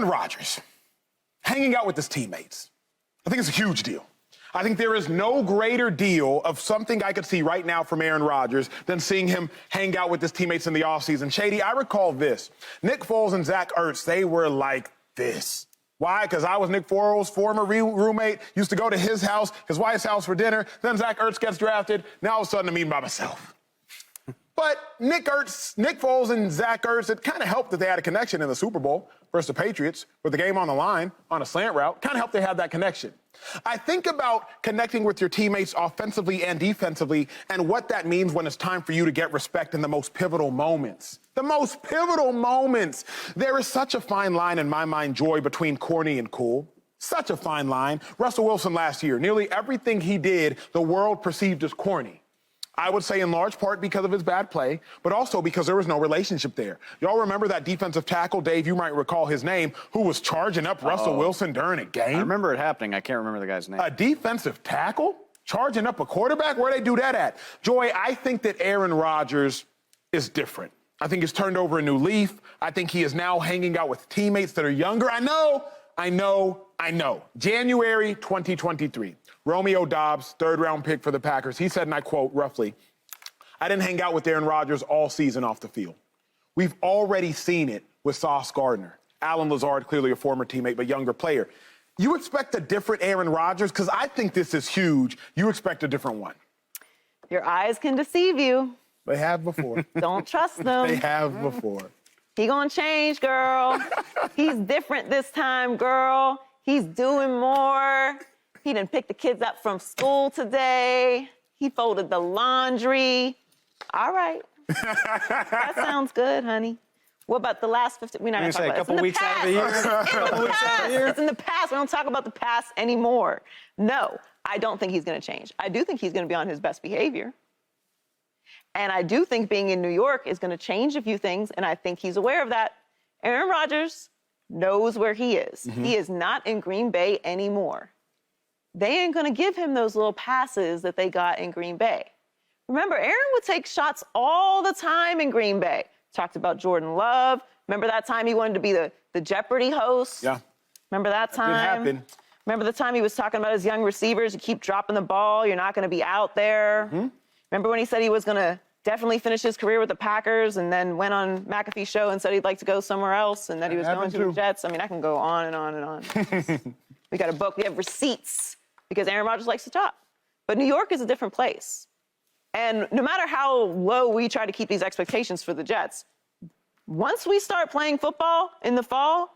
Aaron Rodgers, hanging out with his teammates. I think it's a huge deal. I think there is no greater deal of something I could see right now from Aaron Rodgers than seeing him hang out with his teammates in the offseason. Shady, I recall this. Nick Foles and Zach Ertz, they were like this. Why? Because I was Nick Foles' former roommate, used to go to his house, his wife's house for dinner. Then Zach Ertz gets drafted. Now all of a sudden I'm eating by myself. But Nick Foles and Zach Ertz, it kind of helped that they had a connection in the Super Bowl versus the Patriots with the game on the line on a slant route. Kind of helped they have that connection. I think about connecting with your teammates offensively and defensively and what that means when it's time for you to get respect in the most pivotal moments. The most pivotal moments. There is such a fine line in my mind, Joy, between corny and cool. Such a fine line. Russell Wilson last year, nearly everything he did, the world perceived as corny. I would say in large part because of his bad play, but also because there was no relationship there. Y'all remember that defensive tackle, Dave, you might recall his name, who was charging up Russell Wilson during a game? I remember it happening. I can't remember the guy's name. A defensive tackle? Charging up a quarterback? Where'd they do that at? Joy, I think that Aaron Rodgers is different. I think he's turned over a new leaf. I think he is now hanging out with teammates that are younger. I know. January 2023. Romeo Doubs, third-round pick for the Packers. He said, and I quote roughly, "I didn't hang out with Aaron Rodgers all season off the field." We've already seen it with Sauce Gardner. Alan Lazard, clearly a former teammate, but younger player. You expect a different Aaron Rodgers? Because I think this is huge. You expect a different one. Your eyes can deceive you. They have before. Don't trust them. They have before. He gonna change, girl. He's different this time, girl. He's doing more. He didn't pick the kids up from school today. He folded the laundry. All right. That sounds good, honey. What about the last 50? We're not going to talk about it. A couple weeks out of the year? It's in the past. We don't talk about the past anymore. No, I don't think he's going to change. I do think he's going to be on his best behavior. And I do think being in New York is going to change a few things, and I think he's aware of that. Aaron Rodgers knows where he is. Mm-hmm. He is not in Green Bay anymore. They ain't going to give him those little passes that they got in Green Bay. Remember, Aaron would take shots all the time in Green Bay. Talked about Jordan Love. Remember that time he wanted to be the Jeopardy host? Yeah. Remember that time? That didn't happen. Remember the time he was talking about his young receivers? You keep dropping the ball. You're not going to be out there. Mm-hmm. Remember when he said he was going to definitely finish his career with the Packers and then went on McAfee's show and said he'd like to go somewhere else and that he was going to the Jets? I mean, I can go on and on and on. We got a book. We have receipts because Aaron Rodgers likes to talk. But New York is a different place. And no matter how low we try to keep these expectations for the Jets, once we start playing football in the fall,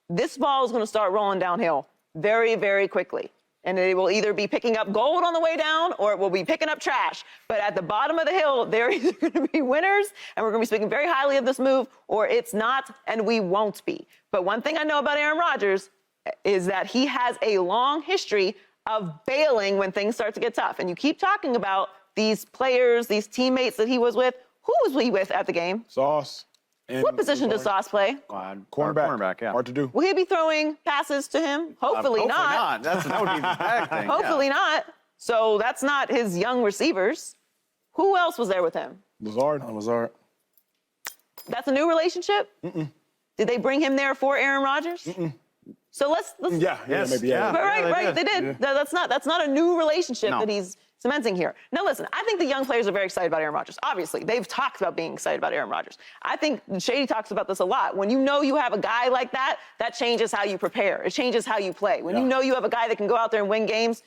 this ball is going to start rolling downhill very, very quickly. And it will either be picking up gold on the way down or it will be picking up trash. But at the bottom of the hill, they're either going to be winners, and we're going to be speaking very highly of this move, or it's not, and we won't be. But one thing I know about Aaron Rodgers is that he has a long history of bailing when things start to get tough. And you keep talking about these players, these teammates that he was with. Who was he with at the game? Sauce. What position does Sauce play? Cornerback. Yeah. Hard to do. Will he be throwing passes to him? Hopefully not. That would be the bad thing. Hopefully not. So that's not his young receivers. Who else was there with him? Lazard. That's a new relationship? Mm-mm. Did they bring him there for Aaron Rodgers? Mm-mm. So let's maybe. Right. They did. Yeah. That's not a new relationship that he's cementing here. Now, listen, I think the young players are very excited about Aaron Rodgers. Obviously, they've talked about being excited about Aaron Rodgers. I think Shady talks about this a lot. When you know you have a guy like that, that changes how you prepare. It changes how you play. When you know you have a guy that can go out there and win games,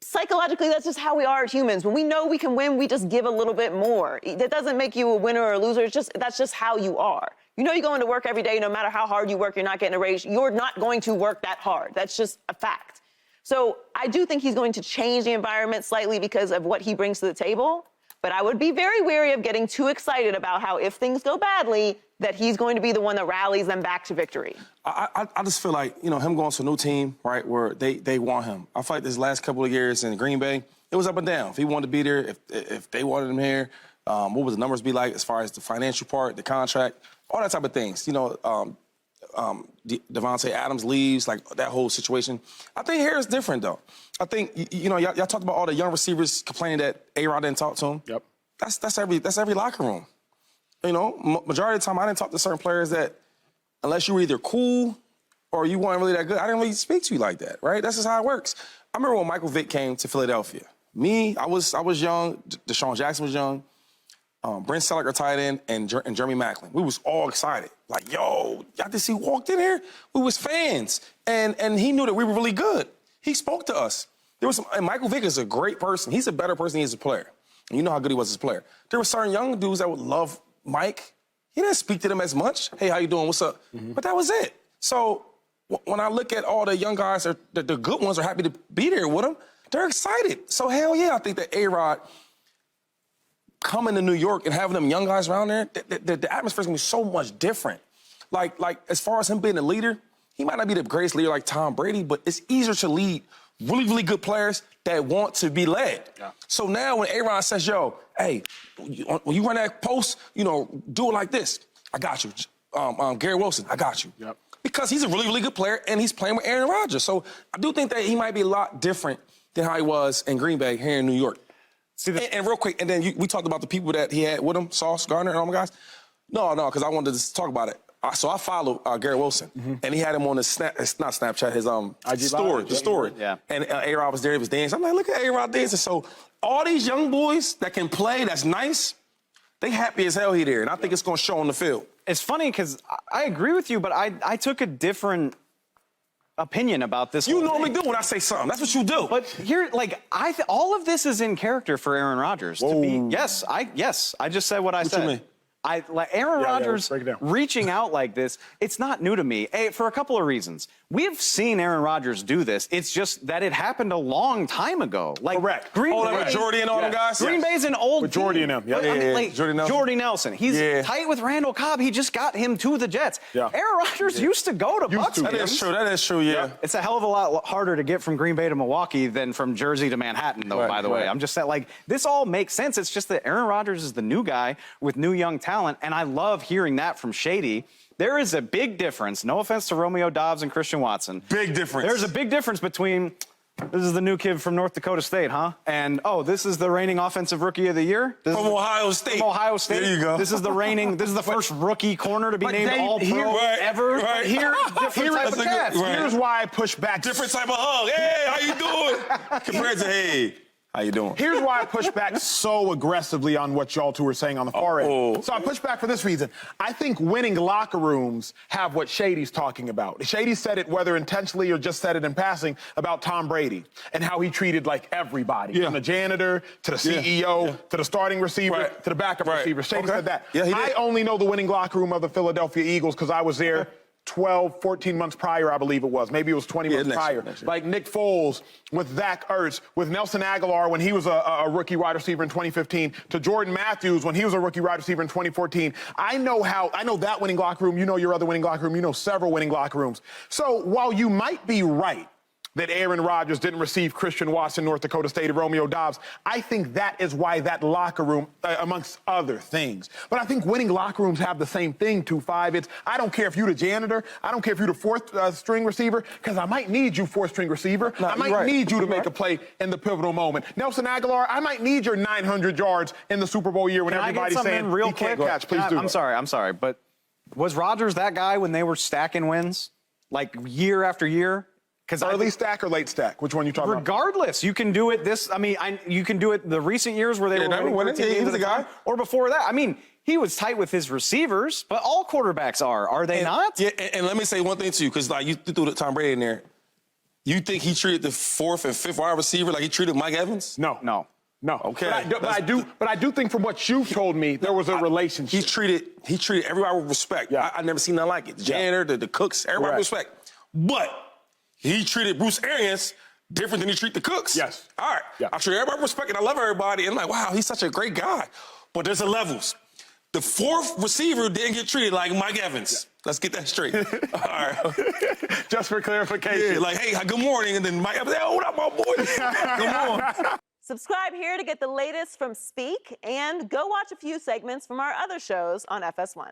psychologically, that's just how we are as humans. When we know we can win, we just give a little bit more. That doesn't make you a winner or a loser. That's just how you are. You know you go into work every day, no matter how hard you work, you're not getting a raise. You're not going to work that hard. That's just a fact. So I do think he's going to change the environment slightly because of what he brings to the table. But I would be very wary of getting too excited about how if things go badly, that he's going to be the one that rallies them back to victory. I just feel like, him going to a new team, right, where they want him. I feel like this last couple of years in Green Bay, it was up and down. If he wanted to be there, if they wanted him here, what would the numbers be like as far as the financial part, the contract, all that type of things. Devontae Adams leaves, like that whole situation. I think here is different, though. I think, y'all talked about all the young receivers complaining that A-Rod didn't talk to him. Yep. That's every locker room. Majority of the time, I didn't talk to certain players that, unless you were either cool or you weren't really that good, I didn't really speak to you like that, right? That's just how it works. I remember when Michael Vick came to Philadelphia. I was young. Deshaun Jackson was young. Brent Selleck, our tight end, and Jeremy Maclin. We was all excited. Like, yo, y'all just see who walked in here? We was fans. And he knew that we were really good. He spoke to us. And Michael Vick is a great person. He's a better person than he is a player. And you know how good he was as a player. There were certain young dudes that would love Mike. He didn't speak to them as much. Hey, how you doing? What's up? But that was it. So when I look at all the young guys, the good ones are happy to be there with him. They're excited. So hell yeah, I think that A-Rod coming to New York and having them young guys around there, the atmosphere is going to be so much different. Like as far as him being a leader, he might not be the greatest leader like Tom Brady, but it's easier to lead really, really good players that want to be led. Yeah. So now when A-Rod says, yo, hey, when you run that post, do it like this. I got you. Gary Wilson, I got you. Yep. Because he's a really, really good player, and he's playing with Aaron Rodgers. So I do think that he might be a lot different than how he was in Green Bay here in New York. And real quick, and then we talked about the people that he had with him, Sauce Gardner and all my guys. No, because I wanted to talk about it. So I followed Gary Wilson, and he had him on his not Snapchat, his IG story. Yeah. And A-Rod was there, he was dancing. I'm like, look at A-Rod dancing. So all these young boys that can play, that's nice, they happy as hell he there, and I think it's going to show on the field. It's funny because I agree with you, but I took a different opinion about this. You normally do when I say something. That's what you do. But here, all of this is in character for Aaron Rodgers. To be, yes, I just said what I said. What you mean? Aaron Rodgers reaching out like this, it's not new to me, for a couple of reasons. We've seen Aaron Rodgers do this. It's just that it happened a long time ago. Correct. Green Bay, with Jordy and all them guys? Green Bay's an old with Jordy and them. Jordy Nelson. He's tight with Randall Cobb. He just got him to the Jets. Yeah. Aaron Rodgers used to go to Bucs games. That is true, yeah. It's a hell of a lot harder to get from Green Bay to Milwaukee than from Jersey to Manhattan, though, by the way. I'm just saying, this all makes sense. It's just that Aaron Rodgers is the new guy with new young talent, and I love hearing that from Shady. There is a big difference. No offense to Romeo Doubs and Christian Watson. Big difference. There's a big difference between this is the new kid from North Dakota State, huh? And, this is the reigning offensive rookie of the year? From Ohio State. From Ohio State. There you go. This is the first rookie corner to be named All-Pro ever. Right. Here's why I push back. Different type of hug. Hey, how you doing? Compared to, hey, how you doing? Here's why I push back so aggressively on what y'all two are saying on the far end. So I push back for this reason. I think winning locker rooms have what Shady's talking about. Shady said it, whether intentionally or just said it in passing, about Tom Brady and how he treated everybody, from the janitor to the CEO to the starting receiver to the backup receiver. Shady said that. Yeah, he did. I only know the winning locker room of the Philadelphia Eagles because I was there 12, 14 months prior, I believe it was. Maybe it was 20 months prior. Like Nick Foles, with Zach Ertz, with Nelson Aguilar when he was a rookie wide receiver in 2015, to Jordan Matthews when he was a rookie wide receiver in 2014. I know that winning locker room. You know your other winning locker room. You know several winning locker rooms. So while you might be right that Aaron Rodgers didn't receive Christian Watson, North Dakota State, and Romeo Doubs, I think that is why that locker room, amongst other things. But I think winning locker rooms have the same thing, 2-5. I don't care if you're the janitor. I don't care if you're the fourth string receiver, because I might need you fourth string receiver. I might need you to make a play in the pivotal moment. Nelson Aguilar, I might need your 900 yards in the Super Bowl year when everybody's saying he can't catch. Please do. I'm sorry, but was Rodgers that guy when they were stacking wins, year after year? Early stack or late stack? Which one you talking about? Regardless, you can do it you can do it the recent years where they were winning 13 games at a time, or before that. He was tight with his receivers, but all quarterbacks are they not? Yeah, and let me say one thing, too, because you threw the Tom Brady in there. You think he treated the fourth and fifth wide receiver like he treated Mike Evans? No. Okay. But I do think from what you've told me, there was a relationship. He treated everybody with respect. Yeah. I never seen nothing like it. The janitor, the cooks, everybody with respect. But he treated Bruce Arians different than he treated the cooks. Yes. All right. Yeah. I treat everybody with respect, and I love everybody. And I'm like, wow, he's such a great guy. But there's levels. The fourth receiver didn't get treated like Mike Evans. Yeah. Let's get that straight. All right. Just for clarification. Yeah, hey, good morning. And then Mike Evans, hey, what up, my boy? Come on. Subscribe here to get the latest from Speak, and go watch a few segments from our other shows on FS1.